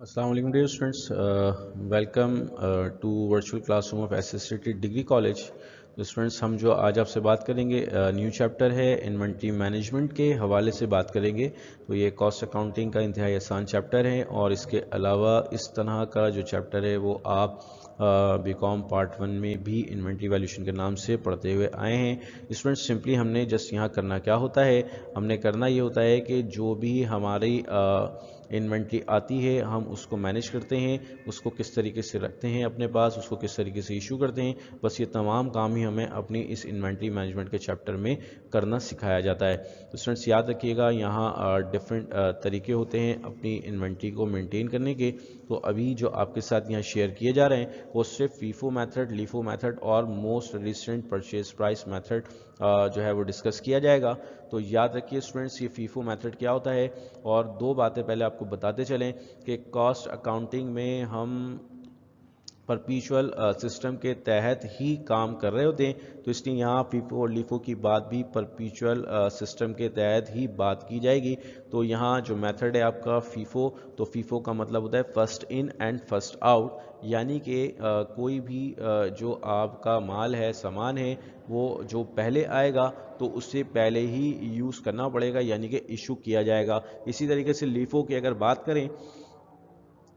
Assalamu alaikum dear students. Welcome to virtual classroom of SSCT degree college. तो students हम जो आज आपसे बात करेंगे न्यू चैप्टर है इन्वेंट्री मैनेजमेंट के हवाले से बात करेंगे। तो ये कॉस्ट अकाउंटिंग का इंतहाई आसान चैप्टर है और इसके अलावा इस तरह का जो चैप्टर है वो आप बीकॉम पार्ट 1 में भी इन्वेंट्री वैल्यूएशन के नाम से पढ़ते हुए आए हैं। स्टूडेंट्स सिंपली हमने जस्ट यहाँ करना क्या होता है, हमने करना ये होता है कि जो भी हमारी इन्वेंट्री आती है हम उसको मैनेज करते हैं, उसको किस तरीके से रखते हैं अपने पास, उसको किस तरीके से इशू करते हैं। बस ये तमाम काम ही हमें अपनी इस इन्वेंट्री मैनेजमेंट के चैप्टर में करना सिखाया जाता है। तो स्टूडेंट्स याद रखिएगा यहाँ डिफरेंट तरीके होते हैं अपनी इन्वेंट्री को मेंटेन करने के। तो अभी जो आपके साथ यहाँ शेयर किए जा रहे हैं वो सिर्फ फीफो मेथड, लीफो मेथड और most recent purchase price method जो है वो डिस्कस किया जाएगा। तो याद रखिए स्टूडेंट्स ये फीफो मेथड क्या होता है। और दो बातें पहले आपको बताते चलें कि कॉस्ट अकाउंटिंग में हम परपीचुअल सिस्टम के तहत ही काम कर रहे होते हैं, तो इसलिए यहाँ फीफो और लीफो की बात भी परपीचुअल सिस्टम के तहत ही बात की जाएगी। तो यहाँ जो मेथड है आपका फीफो, तो फीफो का मतलब होता है first in and first out, यानी कि कोई भी जो आपका माल है, सामान है, वो जो पहले आएगा तो उससे पहले ही यूज़ करना पड़ेगा, यानी कि इशू किया जाएगा। इसी तरीके से लीफो की अगर बात करें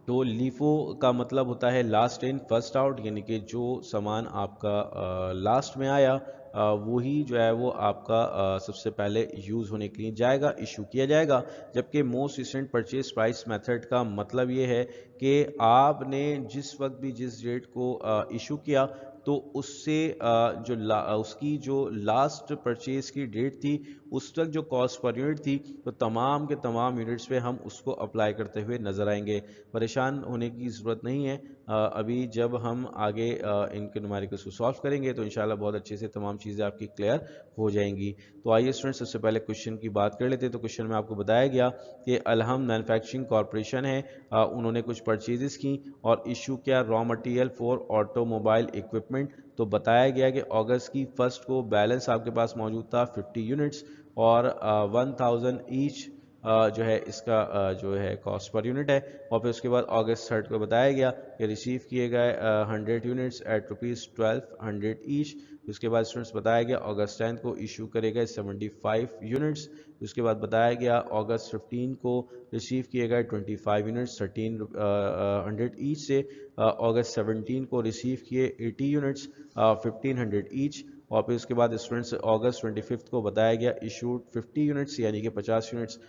तो लीफो का मतलब होता है लास्ट इन फर्स्ट आउट, यानी कि जो सामान आपका लास्ट में आया वही जो है वो आपका सबसे पहले यूज़ होने के लिए जाएगा, इशू किया जाएगा। जबकि most recent purchase price method का मतलब ये है कि आपने जिस वक्त भी जिस डेट को इशू किया तो उससे उसकी जो लास्ट परचेज की डेट थी उस तक जो कॉस्ट पर यूनिट थी, तो तमाम के तमाम यूनिट्स पे हम उसको अप्लाई करते हुए नजर आएंगे। परेशान होने की ज़रूरत नहीं है। अभी जब हम आगे इनके न्यूमेरिकल्स को सॉल्व करेंगे तो इंशाल्लाह बहुत अच्छे से तमाम चीज़ें आपकी क्लियर हो जाएंगी। तो आइए स्टूडेंट्स सबसे पहले क्वेश्चन की बात कर लेते हैं। तो क्वेश्चन में आपको बताया गया कि अलहम मैन्युफैक्चरिंग कॉरपोरेशन है, उन्होंने कुछ परचेजेस की और इशू किया raw material for automobile equipment. तो बताया गया कि अगस्त की फर्स्ट को बैलेंस आपके पास मौजूद था 50 यूनिट्स और 1000 ईच जो है इसका जो है कॉस्ट पर यूनिट है। और फिर उसके बाद अगस्त 3 को बताया गया कि रिसीव किए गए 100 यूनिट्स एट ₹1200 ईच। उसके बाद स्टूडेंट्स बताया गया अगस्त 10 को इशू करे गए 75 यूनिट्स। उसके बाद बताया गया अगस्त 15 को रिसीव किए गए 25 यूनिट्स 1300 ईच से। अगस्त 17 को रिसीव किए 80 यूनिट्स 1500 ईच। और फिर उसके बाद स्टूडेंट्स अगस्त 25 को बताया गया इशूड 50 यूनिट्स यानी कि 50 यूनिट्स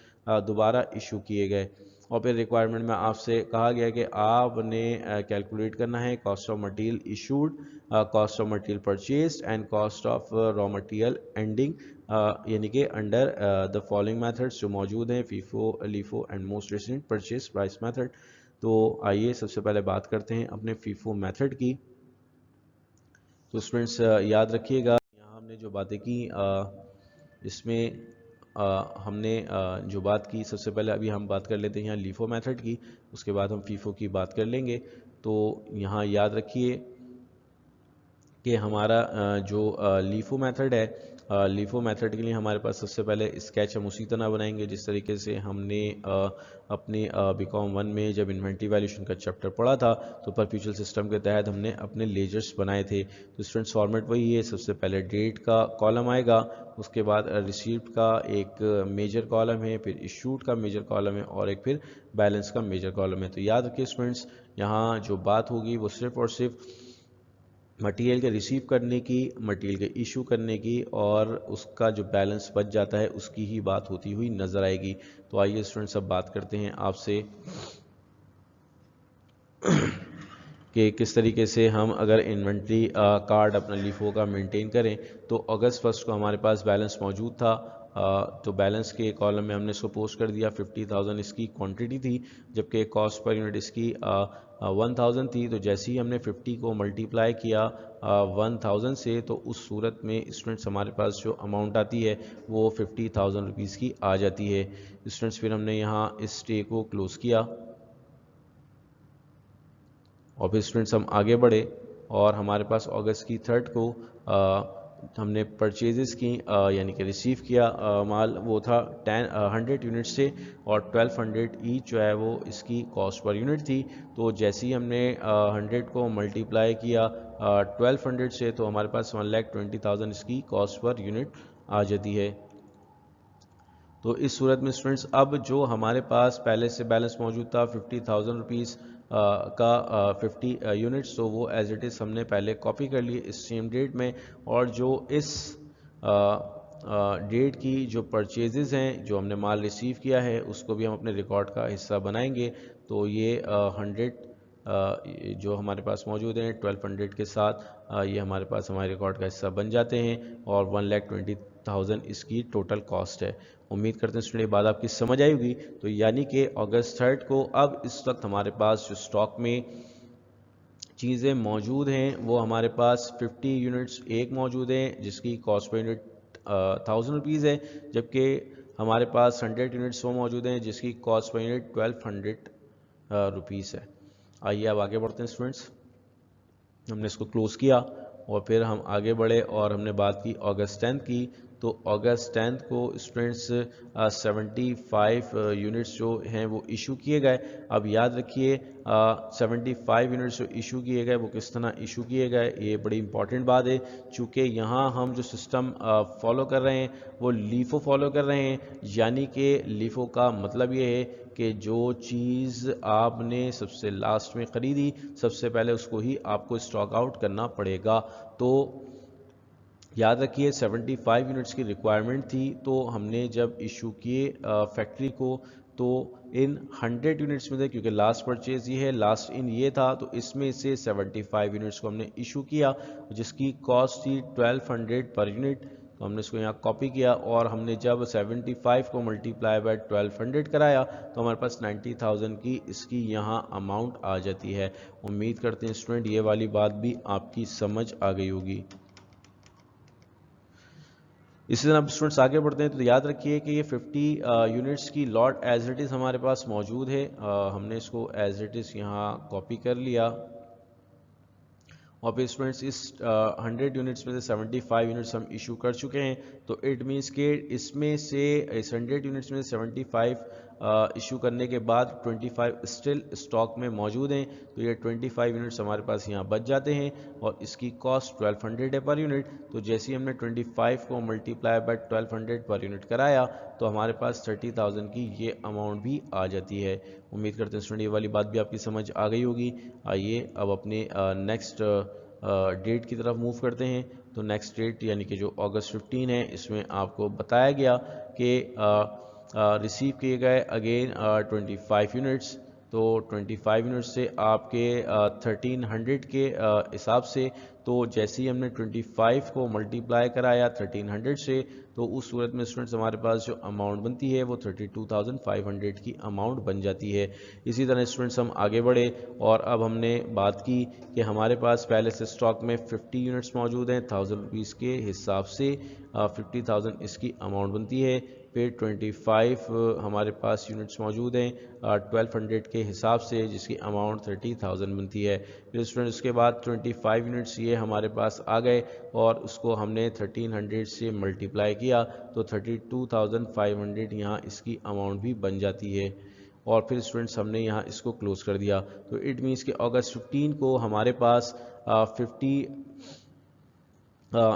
दोबारा इशू किए गए। और फिर रिक्वायरमेंट में आपसे कहा गया कि आपने कैलकुलेट करना है cost of material issued, cost of material purchase and cost of raw material ending, यानी कि अंडर द फॉलोइंग मेथड्स जो मौजूद हैं FIFO, LIFO and most recent purchase price method. तो आइए सबसे पहले बात करते हैं अपने फीफो मेथड की। तो स्टूडेंट्स याद रखिएगा यहाँ हमने जो बातें की इसमें हमने जो बात की सबसे पहले अभी हम बात कर लेते हैं यहाँ लीफो मेथड की, उसके बाद हम फीफो की बात कर लेंगे। तो यहाँ याद रखिए कि हमारा जो लीफो मेथड है, लीफो मेथड के लिए हमारे पास सबसे पहले स्केच हम उसी तरह बनाएंगे जिस तरीके से हमने अपने बीकॉम 1 में जब इन्वेंट्री वैल्यूएशन का चैप्टर पढ़ा था तो परपेचुअल सिस्टम के तहत हमने अपने लेजर्स बनाए थे। तो स्टूडेंट्स फॉर्मेट वही है, सबसे पहले डेट का कॉलम आएगा, उसके बाद रिसीप्ट का एक मेजर कॉलम है, फिर इशूड का मेजर कॉलम है और एक फिर बैलेंस का मेजर कॉलम है। तो याद रखिए स्टूडेंट्स यहाँ जो बात होगी वो सिर्फ और सिर्फ मटेरियल के रिसीव करने की, मटेरियल के इशू करने की और उसका जो बैलेंस बच जाता है उसकी ही बात होती हुई नज़र आएगी। तो आइए स्टूडेंट्स अब बात करते हैं आपसे कि किस तरीके से हम अगर इन्वेंट्री कार्ड अपना लीफो का मेंटेन करें। तो अगस्त 1 को हमारे पास बैलेंस मौजूद था, तो बैलेंस के कॉलम में हमने इसको पोस्ट कर दिया 50,000 इसकी क्वांटिटी थी, जबकि कॉस्ट पर यूनिट इसकी 1000 थी। तो जैसे ही हमने 50 को मल्टीप्लाई किया 1000 से तो उस सूरत में स्टूडेंट्स हमारे पास जो अमाउंट आती है वो 50,000 रुपीज़ की आ जाती है। स्टूडेंट्स फिर हमने यहाँ इस स्टे को क्लोज़ किया और फिर स्टूडेंट्स हम आगे बढ़े और हमारे पास अगस्त की 3 को हमने परचेजेस की यानी कि रिसीव किया माल, वो था 100 यूनिट से, और 1200 ईच जो है वो इसकी कॉस्ट पर यूनिट थी। तो जैसे ही हमने 100 को मल्टीप्लाई किया 1200 से, तो हमारे पास 1,20,000 इसकी कॉस्ट पर यूनिट आ जाती है। तो इस सूरत में स्टूडेंट्स अब जो हमारे पास पहले से बैलेंस मौजूद था 50,000 रुपीज़ का 50 यूनिट्स, तो वो एज इट इज़ हमने पहले कॉपी कर लिए इस सेम डेट में। और जो इस डेट की जो परचेजेस हैं, जो हमने माल रिसीव किया है, उसको भी हम अपने रिकॉर्ड का हिस्सा बनाएंगे। तो ये 100 जो हमारे पास मौजूद हैं 1200 के साथ, ये हमारे पास हमारे रिकॉर्ड का हिस्सा बन जाते हैं, और 1,20,000 इसकी टोटल कॉस्ट है। उम्मीद करते हैं स्टूडेंट ये बात आपकी समझ आई होगी। तो यानी कि अगस्त 3 को अब इस वक्त हमारे पास जो स्टॉक में चीज़ें मौजूद हैं वो हमारे पास 50 यूनिट्स एक मौजूद हैं जिसकी कॉस्ट पर यूनिट 1000 रुपीज़ है, जबकि हमारे पास 100 यूनिट्स वो मौजूद हैं जिसकी कॉस्ट पर यूनिट 1200 रुपीज़ है। आइए अब आगे बढ़ते हैं स्टूडेंट्स। हमने इसको क्लोज़ किया और फिर हम आगे बढ़े और हमने बात की अगस्त 10 की। तो अगस्त 10 को स्टूडेंट्स 75 यूनिट्स जो हैं वो इशू किए गए। अब याद रखिए 75 यूनिट्स जो इशू किए गए वो किस तरह इशू किए गए, ये बड़ी इंपॉर्टेंट बात है। चूँकि यहाँ हम जो सिस्टम फॉलो कर रहे हैं वो लीफो फॉलो कर रहे हैं, यानी कि लीफो का मतलब ये है कि जो चीज़ आपने सबसे लास्ट में ख़रीदी सबसे पहले उसको ही आपको स्टॉक आउट करना पड़ेगा। तो याद रखिए 75 यूनिट्स की रिक्वायरमेंट थी, तो हमने जब इशू किए फैक्ट्री को तो इन 100 यूनिट्स में थे, क्योंकि लास्ट परचेज ये है, लास्ट इन ये था, तो इसमें से 75 यूनिट्स को हमने इशू किया जिसकी कॉस्ट थी 1200 पर यूनिट। तो हमने इसको यहाँ कॉपी किया और हमने जब 75 को मल्टीप्लाई बाय 1200 कराया तो हमारे पास 90,000 की इसकी यहाँ अमाउंट आ जाती है। उम्मीद करते हैं स्टूडेंट ये वाली बात भी आपकी समझ आ गई होगी। इसी तरह स्टूडेंट्स आगे बढ़ते हैं तो याद रखिए कि ये 50 यूनिट्स की लॉट एज इट इज़ हमारे पास मौजूद है। हमने इसको एज इट इज़ यहाँ कॉपी कर लिया और फिर स्टूडेंट्स इस 100 यूनिट्स में से 75 यूनिट्स हम इशू कर चुके हैं। तो इट मीन्स के इसमें से इस 100 यूनिट्स में से 75 इशू करने के बाद 25 स्टिल स्टॉक में मौजूद हैं। तो ये 25 यूनिट्स हमारे पास यहाँ बच जाते हैं और इसकी कॉस्ट 1200 है पर यूनिट। तो जैसे ही हमने 25 को मल्टीप्लाई बाय 1200 पर यूनिट कराया तो हमारे पास 30,000 की ये अमाउंट भी आ जाती है। उम्मीद करते हैं स्टूडेंट ये वाली बात भी आपकी समझ आ गई होगी। आइए अब अपने नेक्स्ट डेट की तरफ मूव करते हैं। तो नेक्स्ट डेट यानी कि जो अगस्त 15 है, इसमें आपको बताया गया कि रिसीव किए गए अगेन 25 यूनिट्स। तो 25 यूनिट्स से आपके 1300 के हिसाब से, तो जैसे ही हमने 25 को मल्टीप्लाई कराया 1300 से, तो उस सूरत में स्टूडेंट्स हमारे पास जो अमाउंट बनती है वो 32,500 की अमाउंट बन जाती है। इसी तरह स्टूडेंट्स हम आगे बढ़े और अब हमने बात की कि हमारे पास पहले से स्टॉक में 50 यूनिट्स मौजूद हैं 1000 रुपीज़ के हिसाब से, 50,000 इसकी अमाउंट बनती है। फिर 25 हमारे पास यूनिट्स मौजूद हैं 1200 के हिसाब से जिसकी अमाउंट 30,000 बनती है। फिर स्टूडेंट उसके बाद 25 यूनिट्स ये हमारे पास आ गए और उसको हमने 1300 से मल्टीप्लाई किया तो 32,500 यहाँ इसकी अमाउंट भी बन जाती है। और फिर स्टूडेंट्स हमने यहाँ इसको क्लोज कर दिया। तो इट मीन्स कि अगस्त 15 को हमारे पास 50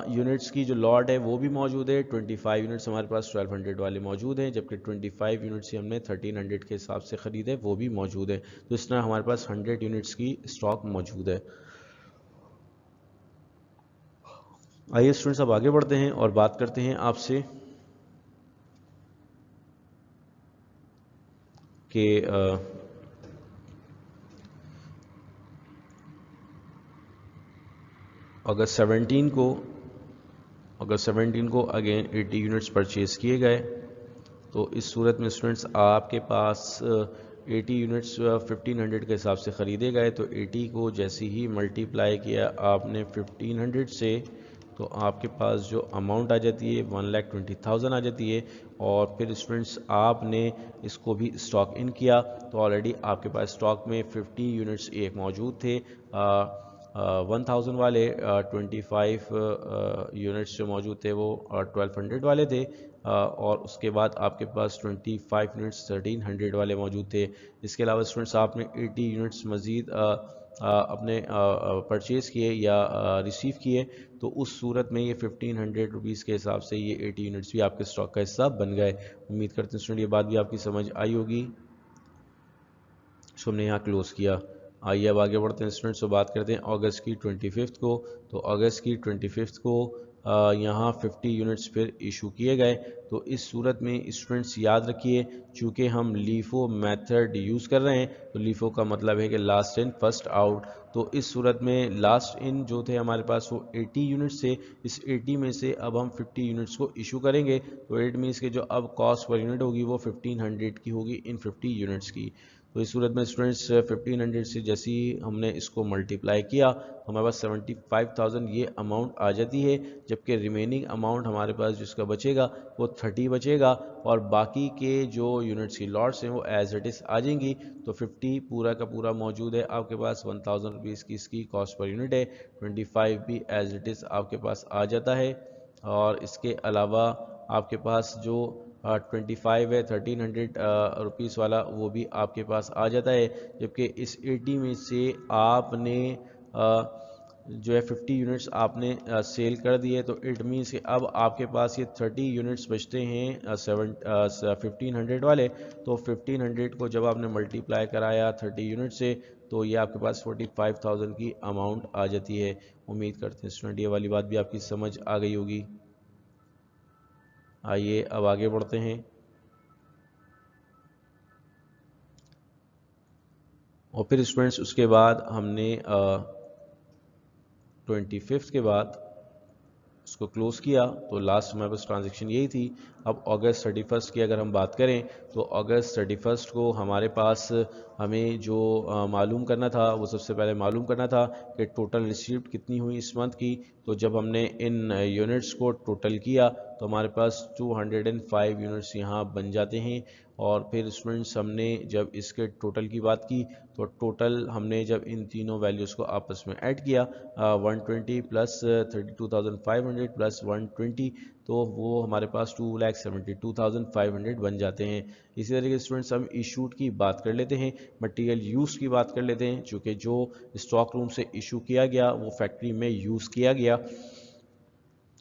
यूनिट्स की जो लॉट है वो भी मौजूद है। 25 यूनिट्स हमारे पास 1200 वाले मौजूद हैं, जबकि 25 यूनिट्स ही हमने 1300 के हिसाब से ख़रीदे वो भी मौजूद है। तो इस तरह हमारे पास 100 यूनिट्स की स्टॉक मौजूद है। आइए स्टूडेंट्स अब आगे बढ़ते हैं और बात करते हैं आपसे कि अगस्त 17 को अगेन 80 यूनिट्स परचेज़ किए गए। तो इस सूरत में स्टूडेंट्स आपके पास 80 यूनिट्स 1500 के हिसाब से ख़रीदे गए। तो 80 को जैसे ही मल्टीप्लाई किया आपने 1500 से, तो आपके पास जो अमाउंट आ जाती है 1,20,000 आ जाती है। और फिर स्टूडेंट्स आपने इसको भी स्टॉक इन किया तो ऑलरेडी आपके पास स्टॉक में 50 यूनिट्स एक मौजूद थे 1000 वाले 25 यूनिट्स जो मौजूद थे वो 1200 वाले थे, और उसके बाद आपके पास 25 यूनिट्स 1300 वाले मौजूद थे। इसके अलावा स्टूडेंट्स आपने 80 यूनिट्स मज़ीद अपने परचेज़ किए या रिसीव किए, तो उस सूरत में ये 1500 रुपीज़ के हिसाब से ये 80 यूनिट्स भी आपके स्टॉक का हिस्सा बन गए। उम्मीद करते हैं स्टूडेंट ये बात भी आपकी समझ आई होगी। इसको हमने यहाँ क्लोज़ किया। आइए अब आगे बढ़ते हैं स्टूडेंट्स, तो बात करते हैं अगस्त की 25 को। तो अगस्त की 25 को यहाँ 50 यूनिट्स फिर इशू किए गए। तो इस सूरत में स्टूडेंट्स याद रखिए, चूँकि हम लीफो मेथड यूज़ कर रहे हैं, तो लीफो का मतलब है कि लास्ट इन फर्स्ट आउट। तो इस सूरत में लास्ट इन जो थे हमारे पास वो 80 यूनिट्स थे। इस 80 में से अब हम 50 यूनिट्स को इशू करेंगे, तो इट मीन्स के जो अब कॉस्ट पर यूनिट होगी वो 1500 की होगी इन 50 यूनिट्स की। तो इस सूरत में स्टूडेंट्स 1500 से जैसे ही हमने इसको मल्टीप्लाई किया, हमारे पास 75,000 ये अमाउंट आ जाती है, जबकि रिमेनिंग अमाउंट हमारे पास जिसका बचेगा वो 30 बचेगा, और बाकी के जो यूनिट्स की लॉट्स हैं वो एज इट इज़ आ जाएंगी। तो 50 पूरा का पूरा मौजूद है आपके पास, 1000 रुपीज़ की इसकी कॉस्ट पर यूनिट है, 25 भी एज इट इज़ आपके पास आ जाता है। और इसके अलावा आपके पास जो 25 है 1300 रुपीज़ वाला, वो भी आपके पास आ जाता है, जबकि इस 80 में से आपने जो है 50 यूनिट्स आपने सेल कर दिए। तो इट मीन्स कि अब आपके पास ये 30 यूनिट्स बचते हैं 1500 वाले। तो 1500 को जब आपने मल्टीप्लाई कराया 30 यूनिट से, तो ये आपके पास 45,000 की अमाउंट आ जाती है। उम्मीद करते हैं स्टूडेंट ये वाली बात भी आपकी समझ आ गई होगी। आइए अब आगे बढ़ते हैं, और फिर स्टूडेंट्स उसके बाद हमने 25 के बाद उसको क्लोज़ किया। तो लास्ट हमारे पास ट्रांजेक्शन यही थी। अब अगस्त 31 की अगर हम बात करें, तो अगस्त 31 को हमारे पास हमें जो मालूम करना था, वो सबसे पहले मालूम करना था कि टोटल रिसीप्ट कितनी हुई इस मंथ की। तो जब हमने इन यूनिट्स को टोटल किया, तो हमारे पास 205 यूनिट्स यहाँ बन जाते हैं। और फिर स्टूडेंट्स हमने जब इसके टोटल की बात की, तो टोटल हमने जब इन तीनों वैल्यूज़ को आपस में ऐड किया, 120 प्लस 32,500 प्लस 120, तो वो हमारे पास 2,72,500 बन जाते हैं। इसी तरीके से स्टूडेंट्स हम इशूड की बात कर लेते हैं, मटेरियल यूज़ की बात कर लेते हैं। चूँकि जो स्टॉक रूम से इशू किया गया वो फैक्ट्री में यूज़ किया गया,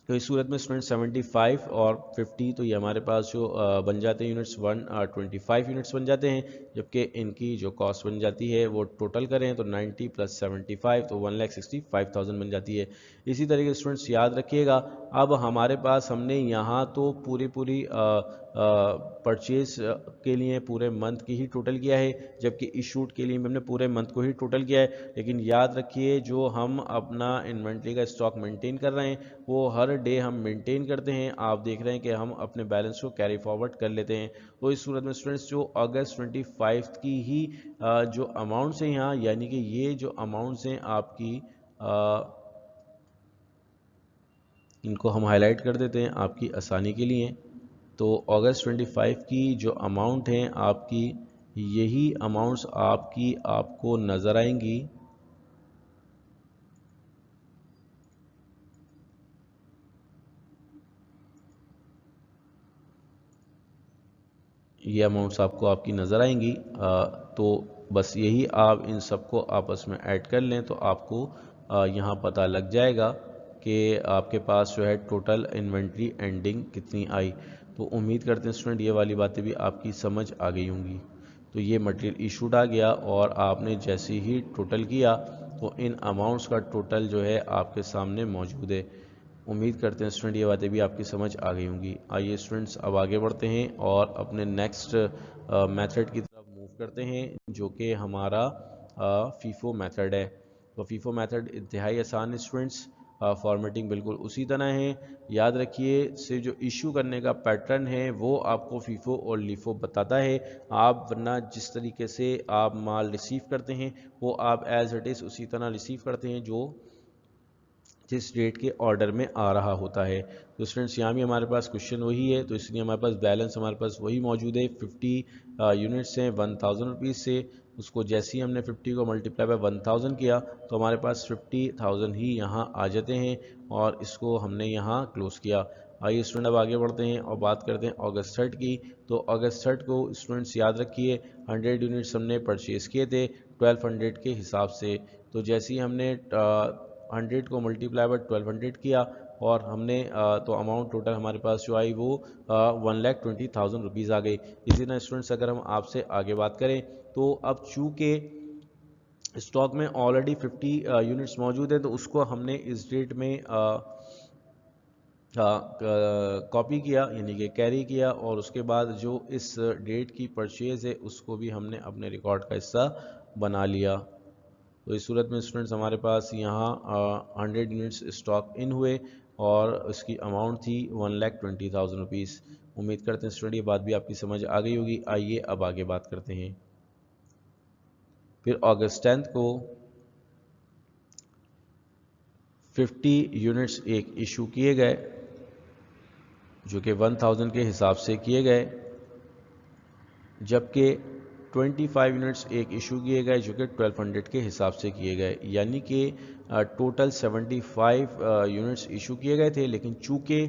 तो इस सूरत में स्टूडेंट 75 और 50, तो ये हमारे पास जो बन जाते हैं यूनिट्स 125 यूनिट्स बन जाते हैं, जबकि इनकी जो कॉस्ट बन जाती है वो टोटल करें तो 90 प्लस 75, तो 1,65,000 बन जाती है। इसी तरीके से स्टूडेंट्स याद रखिएगा, अब हमारे पास हमने यहाँ तो पूरी परचेज के लिए पूरे मंथ की ही टोटल किया है, जबकि इशूट के लिए भी हमने पूरे मंथ को ही टोटल किया है। लेकिन याद रखिए, जो हम अपना इन्वेंट्री का स्टॉक मेंटेन कर रहे हैं वो हर डे हम मेंटेन करते हैं। आप देख रहे हैं कि हम अपने बैलेंस को कैरी फॉरवर्ड कर लेते हैं। तो इस सूरत में स्टूडेंट्स जो अगस्त 25 की ही जो अमाउंट्स हैं यहाँ, यानी कि ये जो अमाउंट्स हैं आपकी, इनको हम हाईलाइट कर देते हैं आपकी आसानी के लिए। तो अगस्त 25 की जो अमाउंट हैं आपकी, यही अमाउंट्स आपको नज़र आएंगी। ये अमाउंट्स आपकी नज़र आएंगी। तो बस यही आप इन सबको आपस में ऐड कर लें, तो आपको यहाँ पता लग जाएगा कि आपके पास जो है टोटल इन्वेंट्री एंडिंग कितनी आई। तो उम्मीद करते हैं स्टूडेंट ये वाली बातें भी आपकी समझ आ गई होंगी। तो ये मटेरियल इशूड आ गया, और आपने जैसे ही टोटल किया, तो इन अमाउंट्स का टोटल जो है आपके सामने मौजूद है। उम्मीद करते हैं स्टूडेंट ये बातें भी आपकी समझ आ गई होंगी। आइए स्टूडेंट्स अब आगे बढ़ते हैं और अपने नेक्स्ट मेथड की तरफ मूव करते हैं, जो कि हमारा फीफो मेथड है। तो फीफो मेथड इंतहाई आसान है स्टूडेंट्स, फॉर्मेटिंग बिल्कुल उसी तरह है। याद रखिए, सिर्फ जो इशू करने का पैटर्न है वो आपको फीफो और लीफो बताता है। आप वरना जिस तरीके से आप माल रिसीव करते हैं वो आप एज इट इज़ उसी तरह रिसीव करते हैं जो जिस डेट के ऑर्डर में आ रहा होता है। तो स्टूडेंट्स यहाँ भी हमारे पास क्वेश्चन वही है, तो इसलिए हमारे पास बैलेंस हमारे पास वही मौजूद है। 50 यूनिट्स हैं 1000 रुपीज़ से, उसको जैसे ही हमने 50 को मल्टीप्लाई बाय 1000 किया तो हमारे पास 50,000 ही यहाँ आ जाते हैं और इसको हमने यहाँ क्लोज किया। आइए स्टूडेंट अब आगे बढ़ते हैं और बात करते हैं अगस्त 3 की। तो अगस्त 3 को स्टूडेंट्स याद रखिए 100 यूनिट्स हमने परचेज़ किए थे 1200 के हिसाब से। तो जैसे ही हमने 100 को मल्टीप्लाई बाय 1200 किया और हमने तो अमाउंट टोटल हमारे पास जो आई वो 1,20,000 रुपीज़ आ गई। इसी तरह स्टूडेंट्स अगर हम आपसे आगे बात करें तो अब चूँकि स्टॉक में ऑलरेडी 50 यूनिट्स मौजूद हैं तो उसको हमने इस डेट में कॉपी किया यानी कि कैरी किया और उसके बाद जो इस डेट की परचेज़ है उसको भी हमने अपने रिकॉर्ड का हिस्सा बना लिया। तो इस सूरत में स्टूडेंट्स हमारे पास यहाँ 100 यूनिट्स स्टॉक इन हुए और उसकी अमाउंट थी 1,20,000 रुपीज़। उम्मीद करते हैं स्टूडेंट ये बात भी आपकी समझ आ गई होगी। आइए अब आगे बात करते हैं। फिर अगस्त 10 को 50 यूनिट्स एक इशू किए गए जो कि 1000 के हिसाब से किए गए, जबकि 25 यूनिट्स एक इशू किए गए जो कि 1200 के हिसाब से किए गए, यानी कि टोटल 75 यूनिट्स इशू किए गए थे। लेकिन चूँकि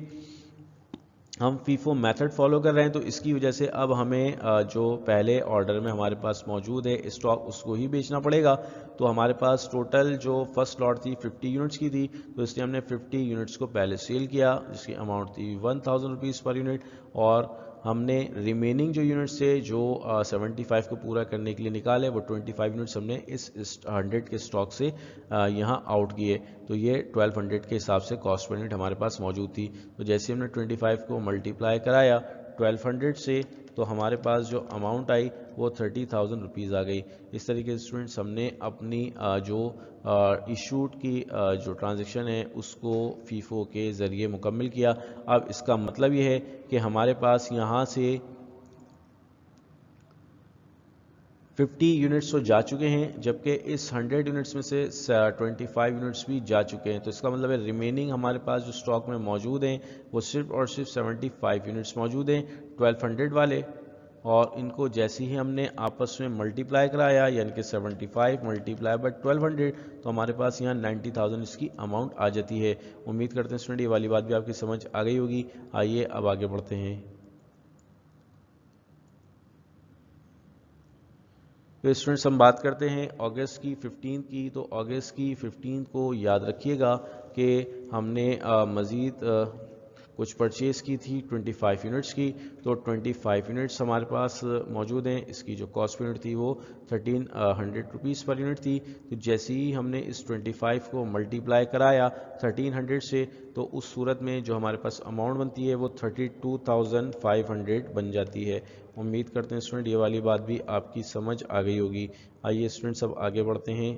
हम फीफो मेथड फॉलो कर रहे हैं तो इसकी वजह से अब हमें जो पहले ऑर्डर में हमारे पास मौजूद है स्टॉक उसको ही बेचना पड़ेगा। तो हमारे पास टोटल जो फर्स्ट लॉट थी 50 यूनिट्स की थी, तो इसलिए हमने 50 यूनिट्स को पहले सेल किया जिसकी अमाउंट थी 1000 रुपीज़ पर यूनिट, और हमने रिमेनिंग जो यूनिट्स थे जो 75 को पूरा करने के लिए निकाले वो 25 यूनिट्स हमने इस 100 के स्टॉक से यहाँ आउट किए। तो ये 1200 के हिसाब से कॉस्ट पर यूनिट हमारे पास मौजूद थी। तो जैसे हमने 25 को मल्टीप्लाई कराया 1200 से तो हमारे पास जो अमाउंट आई वो 30,000 रुपीज़ आ गई। इस तरीके से स्टूडेंट्स हमने अपनी जो इशूड की जो ट्रांजैक्शन है उसको फीफो के ज़रिए मुकम्मल किया। अब इसका मतलब ये है कि हमारे पास यहाँ से 50 यूनिट्स तो जा चुके हैं, जबकि इस 100 यूनिट्स में से 25 यूनिट्स भी जा चुके हैं। तो इसका मतलब है रिमेनिंग हमारे पास जो स्टॉक में मौजूद हैं वो सिर्फ और सिर्फ 75 यूनिट्स मौजूद हैं 1200 वाले, और इनको जैसे ही हमने आपस में मल्टीप्लाई कराया यानी कि 75 मल्टीप्लाई बाय 1200 तो हमारे पास यहाँ 90,000 इसकी अमाउंट आ जाती है। उम्मीद करते हैं स्टूडेंट ये वाली बात भी आपकी समझ आ गई होगी। आइए अब आगे बढ़ते हैं। तो स्टूडेंट्स हम बात करते हैं अगस्त की 15 की। तो अगस्त की 15 को याद रखिएगा कि हमने मज़ीद कुछ परचेज़ की थी 25 यूनिट्स की। तो 25 यूनिट्स हमारे पास मौजूद हैं। इसकी जो कॉस्ट पर यूनिट थी वो 1300 रुपीज़ पर यूनिट थी। तो जैसे ही हमने इस 25 को मल्टीप्लाई कराया 1300 से तो उस सूरत में जो हमारे पास अमाउंट बनती है वो 32,500 बन जाती है। उम्मीद करते हैं स्टूडेंट ये वाली बात भी आपकी समझ आ गई होगी। आइए स्टूडेंट्स अब आगे बढ़ते हैं।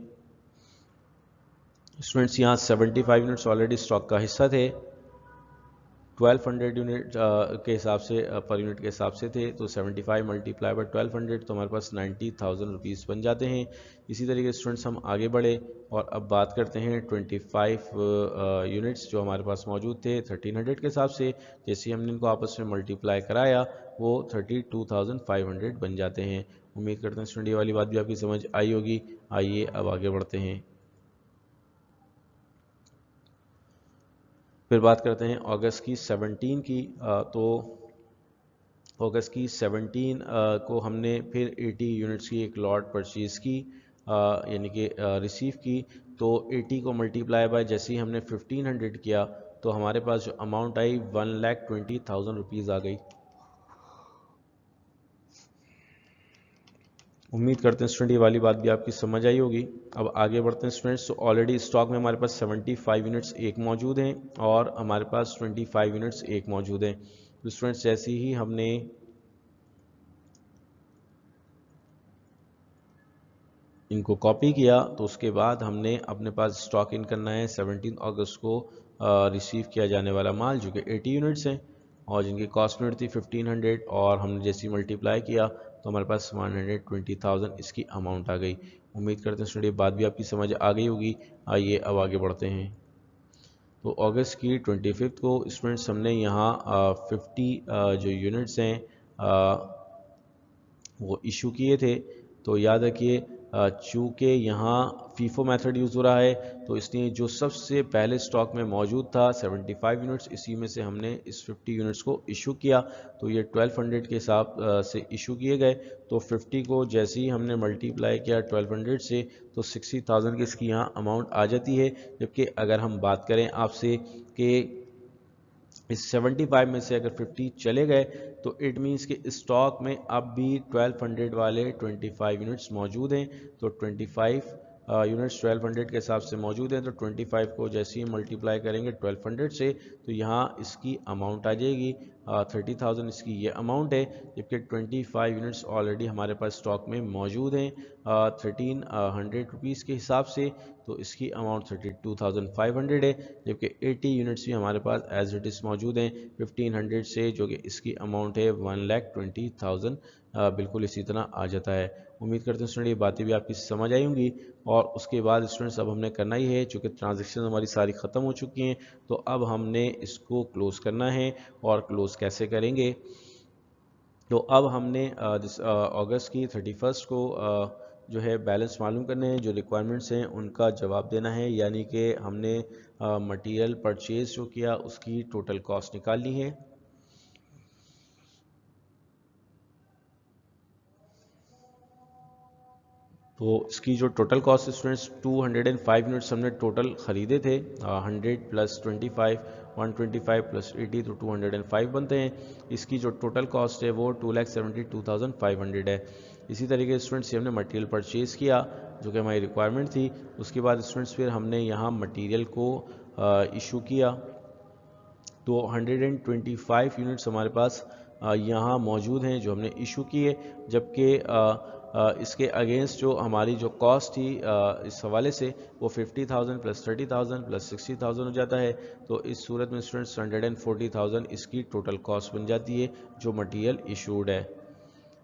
स्टूडेंट्स यहाँ 75 यूनिट्स ऑलरेडी स्टॉक का हिस्सा थे, 1200 यूनिट के हिसाब से पर यूनिट के हिसाब से थे। तो 75 मल्टीप्लाई बाय 1200 तो हमारे पास 90,000 रुपीज़ बन जाते हैं। इसी तरीके से स्टूडेंट्स हम आगे बढ़े और अब बात करते हैं 25 यूनिट्स जो हमारे पास मौजूद थे 1300 के हिसाब से। जैसे हमने इनको आपस में मल्टीप्लाई कराया वो 32,500 बन जाते हैं। उम्मीद करते हैं स्टूडेंट ये वाली बात भी आपकी समझ आई होगी। आइए अब आगे बढ़ते हैं। फिर बात करते हैं अगस्त की 17 की। तो अगस्त की 17 को हमने फिर 80 यूनिट्स की एक लॉट परचेज़ की यानी कि रिसीव की। तो 80 को मल्टीप्लाई बाय जैसे ही हमने 1500 किया तो हमारे पास जो अमाउंट आई 1,20,000 रुपीज़ आ गई। उम्मीद करते हैं स्टूडेंट ये वाली बात भी आपकी समझ आई होगी। अब आगे बढ़ते हैं स्टूडेंट्स। तो ऑलरेडी स्टॉक में हमारे पास 75 यूनिट्स एक मौजूद हैं और हमारे पास 25 यूनिट्स एक मौजूद हैं। तो स्टूडेंट्स जैसे ही हमने इनको कॉपी किया तो उसके बाद हमने अपने पास स्टॉक इन करना है 17 अगस्त को रिसीव किया जाने वाला माल जो कि 80 यूनिट्स हैं और जिनकी कॉस्ट यूनिट थी 1500, और हमने जैसे ही मल्टीप्लाई किया तो हमारे पास 120,000 इसकी अमाउंट आ गई। उम्मीद करते हैं स्टूडेंट बात भी आपकी समझ आ गई होगी। आइए अब आगे बढ़ते हैं। तो अगस्त की 25 को स्टूडेंट्स हमने यहाँ 50 जो यूनिट्स हैं वो इशू किए थे। तो याद रखिए चूँकि यहाँ फीफो मेथड यूज़ हो रहा है तो इसलिए जो सबसे पहले स्टॉक में मौजूद था 75 यूनिट्स, इसी में से हमने इस 50 यूनिट्स को इशू किया। तो ये 1200 के हिसाब से इशू किए गए। तो 50 को जैसे ही हमने मल्टीप्लाई किया 1200 से तो 60,000 की इसकी यहाँ अमाउंट आ जाती है। जबकि अगर हम बात करें आपसे कि इस 75 में से अगर 50 चले गए तो इट मीन्स कि स्टॉक में अब भी 1200 वाले 25 यूनिट्स मौजूद हैं। तो 25 यूनिट्स 1200 के हिसाब से मौजूद हैं। तो 25 को जैसे ही मल्टीप्लाई करेंगे 1200 से तो यहाँ इसकी अमाउंट आ जाएगी 30,000 इसकी ये अमाउंट है। जबकि 25 यूनिट्स ऑलरेडी हमारे पास स्टॉक में मौजूद हैं 1300 रुपीज़ के हिसाब से। तो इसकी अमाउंट 32,500 है। जबकि 80 यूनिट्स भी हमारे पास एज इट इज़ मौजूद हैं 1500 से, जो कि इसकी अमाउंट है 1,20,000 बिल्कुल इसी तरह आ जाता है। उम्मीद करते हैं स्टूडेंट ये बातें भी आपकी समझ आई होंगी। और उसके बाद स्टूडेंट्स अब हमने करना ही है, चूँकि ट्रांजेक्शन हमारी सारी ख़त्म हो चुकी हैं तो अब हमने इसको क्लोज़ करना है। और क्लोज़ कैसे करेंगे, तो अब हमने अगस्त की 31 को जो है बैलेंस मालूम करने हैं, जो रिक्वायरमेंट्स हैं उनका जवाब देना है। यानी कि हमने मटेरियल परचेज जो किया उसकी टोटल कॉस्ट निकालनी है। तो इसकी जो टोटल कॉस्ट स्टूडेंट्स 205 यूनिट्स हमने टोटल ख़रीदे थे। 100 प्लस 25 125 प्लस 80 तो 205 बनते हैं। इसकी जो टोटल कॉस्ट है वो 2,72,500 है। इसी तरीके से स्टूडेंट्स हमने मटेरियल परचेज़ किया जो कि हमारी रिक्वायरमेंट थी। उसके बाद स्टूडेंट्स फिर हमने यहाँ मटेरियल को इशू किया। तो 125 यूनिट्स हमारे पास यहाँ मौजूद हैं जो हमने इशू किए। जबकि इसके अगेंस्ट जो हमारी जो कॉस्ट थी इस हवाले से वो 50,000 प्लस 30,000 प्लस 60,000 हो जाता है। तो इस सूरत में स्टूडेंट्स 140,000 इसकी टोटल कॉस्ट बन जाती है जो मटेरियल इशूड है।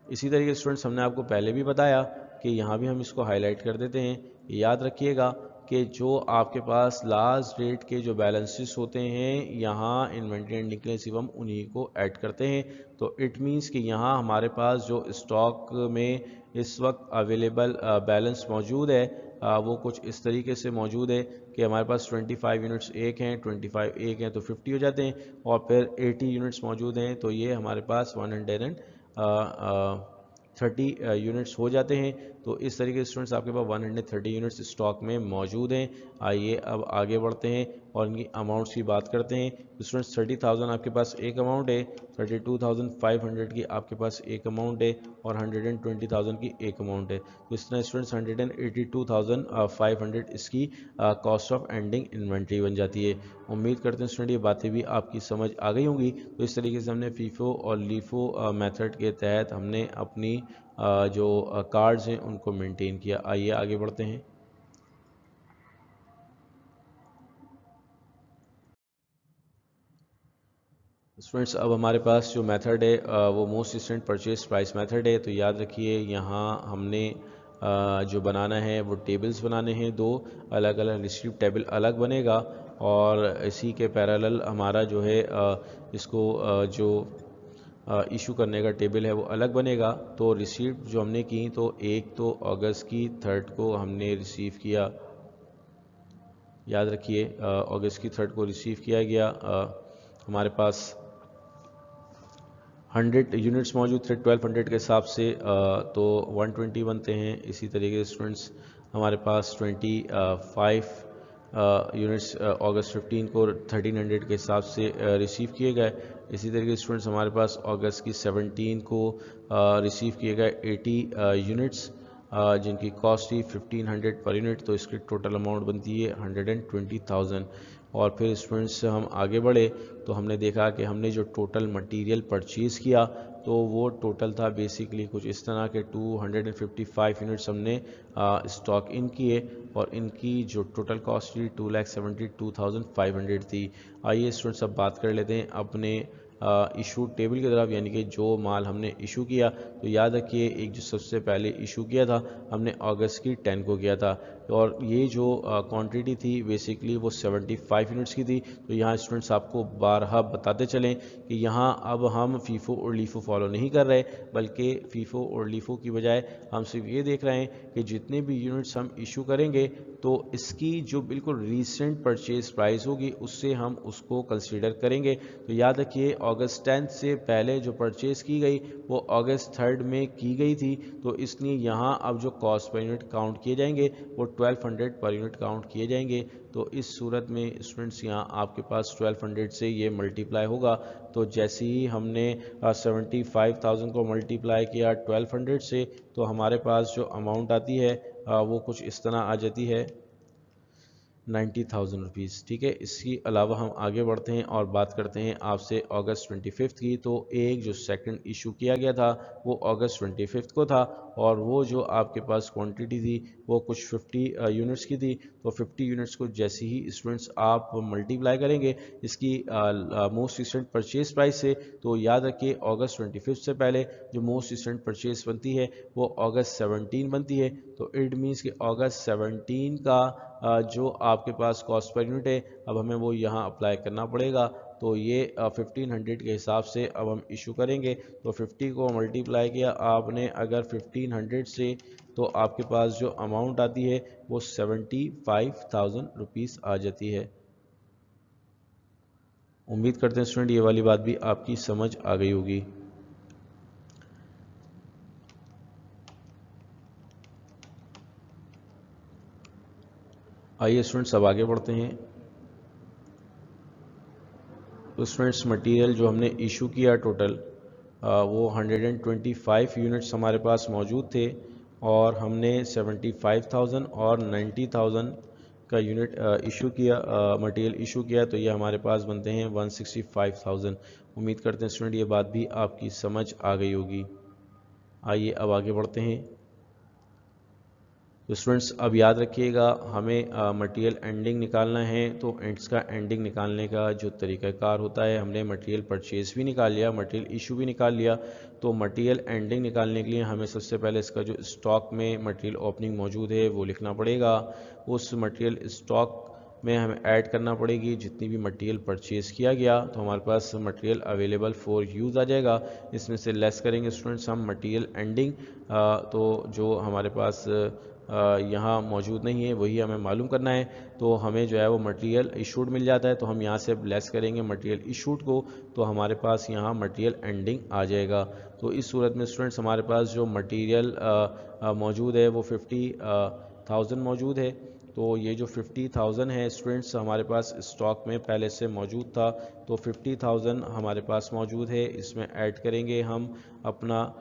इसी तरीके से स्टूडेंट्स हमने आपको पहले भी बताया कि यहाँ भी हम इसको हाईलाइट कर देते हैं। याद रखिएगा कि जो आपके पास लास्ट डेट के जो बैलेंसेस होते हैं यहाँ इन्वेंट्री एंडिंग के लिए सिर्फ हम उन्हीं को ऐड करते हैं। तो इट मीन्स कि यहाँ हमारे पास जो स्टॉक में इस वक्त अवेलेबल बैलेंस मौजूद है वो कुछ इस तरीके से मौजूद है कि हमारे पास 25 यूनिट्स एक हैं, 25 एक हैं तो 50 हो जाते हैं। और फिर 80 यूनिट्स मौजूद हैं तो ये हमारे पास 130 यूनिट्स हो जाते हैं। तो इस तरीके से स्टूडेंट्स आपके पास 130 यूनिट्स स्टॉक में मौजूद हैं। आइए अब आगे बढ़ते हैं और इनकी अमाउंट्स की बात करते हैं। तो स्टूडेंट्स 30,000 आपके पास एक अमाउंट है, 32,500 की आपके पास एक अमाउंट है और 120,000 की एक अमाउंट है। तो इस तरह स्टूडेंट्स 182,500 इसकी कॉस्ट ऑफ एंडिंग इन्वेंट्री बन जाती है। उम्मीद करते हैं स्टूडेंट ये बातें भी आपकी समझ आ गई होंगी। तो इस तरीके से हमने फीफो और लीफो मेथड के तहत हमने अपनी जो कार्ड्स हैं उनको मेंटेन किया। आइए आगे बढ़ते हैं। स्टूडेंट्स अब हमारे पास जो मेथड है वो most recent purchase price method है। तो याद रखिए यहाँ हमने जो बनाना है वो टेबल्स बनाने हैं, दो अलग अलग रिसीप्ट टेबल अलग बनेगा और इसी के पैरेलल हमारा जो है इसको जो इशू करने का टेबल है वो अलग बनेगा। तो रिसीप्ट जो हमने की तो एक तो अगस्त की 3 को हमने रिसीव किया। याद रखिए अगस्त की 3 को रिसीव किया गया। हमारे पास 100 यूनिट्स मौजूद थे 1200 के हिसाब से तो 120 बनते हैं। इसी तरीके से स्टूडेंट्स हमारे पास 25 यूनिट्स अगस्त 15 को 1300 के हिसाब से रिसीव किए गए। इसी तरीके से स्टूडेंट्स हमारे पास अगस्त की 17 को रिसीव किए गए 80 यूनिट्स जिनकी कॉस्ट थी 1500 पर यूनिट। तो इसकी टोटल अमाउंट बनती है 120,000। और फिर स्टूडेंट्स हम आगे बढ़े तो हमने देखा कि हमने जो टोटल मटेरियल परचेज़ किया तो वो टोटल था बेसिकली कुछ इस तरह के 255 यूनिट्स हमने स्टॉक इन किए और इनकी जो टोटल कॉस्ट थी 2,72,500 थी। आइए स्टूडेंट्स अब बात कर लेते हैं अपने इशू टेबल की तरफ, यानी कि जो माल हमने इशू किया, तो याद रखिए एक जो सबसे पहले इशू किया था हमने अगस्त की 10 को किया था, और ये जो क्वांटिटी थी बेसिकली वो 75 यूनिट्स की थी। तो यहाँ स्टूडेंट्स आपको बारहा बताते चलें कि यहाँ अब हम फीफो और लीफो फॉलो नहीं कर रहे, बल्कि फीफो और लीफो की बजाय हम सिर्फ ये देख रहे हैं कि जितने भी यूनिट्स हम इशू करेंगे तो इसकी जो बिल्कुल रीसेंट परचेज प्राइस होगी उससे हम उसको कंसीडर करेंगे। तो याद रखिए अगस्त 10 से पहले जो परचेज़ की गई वो अगस्त 3 में की गई थी, तो इसलिए यहाँ अब जो कॉस्ट पर यूनिट काउंट किए जाएंगे वो 1200 पर यूनिट काउंट किए जाएंगे। तो इस सूरत में स्टूडेंट्स यहाँ आपके पास 1200 से ये मल्टीप्लाई होगा। तो जैसे ही हमने 75,000 को मल्टीप्लाई किया 1200 से, तो हमारे पास जो अमाउंट आती है वो कुछ इस तरह आ जाती है 90,000 रुपीज़। ठीक है, इसके अलावा हम आगे बढ़ते हैं और बात करते हैं आपसे अगस्त 25 की। तो एक जो सेकंड इशू किया गया था वो अगस्त 25 को था, और वो जो आपके पास क्वांटिटी थी वो कुछ 50 यूनिट्स की थी। तो 50 यूनिट्स को जैसे ही स्टूडेंट्स आप मल्टीप्लाई करेंगे इसकी मोस्ट रिसेंट परचेज प्राइस से, तो याद रखिए अगस्त 25 से पहले जो मोस्ट रिसेंट परचेज बनती है वो अगस्त 17 बनती है। तो इट मीन्स कि अगस्त 17 का जो आपके पास कॉस्ट पर यूनिट है अब हमें वो यहाँ अप्लाई करना पड़ेगा। तो ये 1500 के हिसाब से अब हम इशू करेंगे। तो 50 को मल्टीप्लाई किया आपने अगर 1500 से, तो आपके पास जो अमाउंट आती है वो 75,000 रुपीज़ आ जाती है। उम्मीद करते हैं स्टूडेंट ये वाली बात भी आपकी समझ आ गई होगी। आइए स्टूडेंट्स अब आगे बढ़ते हैं। तो स्टूडेंट्स मटेरियल जो हमने इशू किया टोटल वो 125 यूनिट्स हमारे पास मौजूद थे, और हमने 75,000 और 90,000 का यूनिट इशू किया, मटेरियल इशू किया। तो ये हमारे पास बनते हैं 165,000। उम्मीद करते हैं स्टूडेंट ये बात भी आपकी समझ आ गई होगी। आइए अब आगे बढ़ते हैं। तो स्टूडेंट्स अब याद रखिएगा हमें मटेरियल एंडिंग निकालना है। तो एंड्स का एंडिंग निकालने का जो तरीक़ाकार होता है, हमने मटेरियल परचेज़ भी निकाल लिया, मटेरियल इशू भी निकाल लिया। तो मटेरियल एंडिंग निकालने के लिए हमें सबसे पहले इसका जो स्टॉक में मटेरियल ओपनिंग मौजूद है वो लिखना पड़ेगा। उस मटेरियल स्टॉक में हमें ऐड करना पड़ेगी जितनी भी मटेरियल परचेज़ किया गया। तो हमारे पास मटेरियल अवेलेबल फॉर यूज़ आ जाएगा, इसमें से लेस करेंगे स्टूडेंट्स हम मटेरियल एंडिंग। तो जो हमारे पास यहाँ मौजूद नहीं है वही हमें मालूम करना है। तो हमें जो है वो मटेरियल इशूड मिल जाता है, तो हम यहाँ से लेस करेंगे मटेरियल इशूड को, तो हमारे पास यहाँ मटेरियल एंडिंग आ जाएगा। तो इस सूरत में स्टूडेंट्स हमारे पास जो मटेरियल मौजूद है वो 50,000 मौजूद है। तो ये जो 50,000 है स्टूडेंट्स हमारे पास स्टॉक में पहले से मौजूद था, तो 50,000 हमारे पास मौजूद है। इसमें ऐड करेंगे हम अपना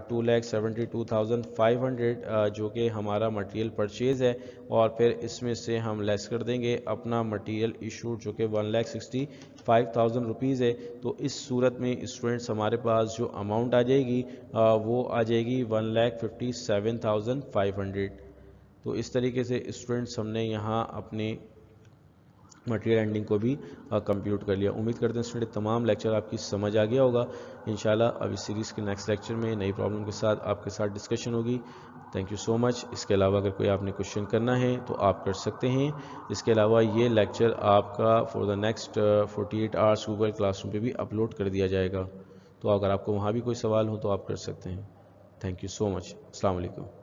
2,72,500 जो कि हमारा मटेरियल परचेज़ है, और फिर इसमें से हम लेस कर देंगे अपना मटेरियल इशूड जो कि 1,65,000 रुपीज़ है। तो इस सूरत में स्टूडेंट्स हमारे पास जो अमाउंट आ जाएगी वो आ जाएगी 1,57,500। तो इस तरीके से स्टूडेंट्स हमने यहाँ अपने मटेरियल एंडिंग को भी कंप्यूट कर लिया। उम्मीद करते हैं स्टूडेंट तमाम लेक्चर आपकी समझ आ गया होगा। इंशाल्लाह अब इस सीरीज़ के नेक्स्ट लेक्चर में नई प्रॉब्लम के साथ आपके साथ डिस्कशन होगी। Thank you so much. इसके अलावा अगर कोई आपने क्वेश्चन करना है तो आप कर सकते हैं। इसके अलावा ये लेक्चर आपका for the next 48 hours Google classroom पे भी अपलोड कर दिया जाएगा। तो अगर आपको वहाँ भी कोई सवाल हो तो आप कर सकते हैं। Thank you so much. अस्सलाम वालेकुम।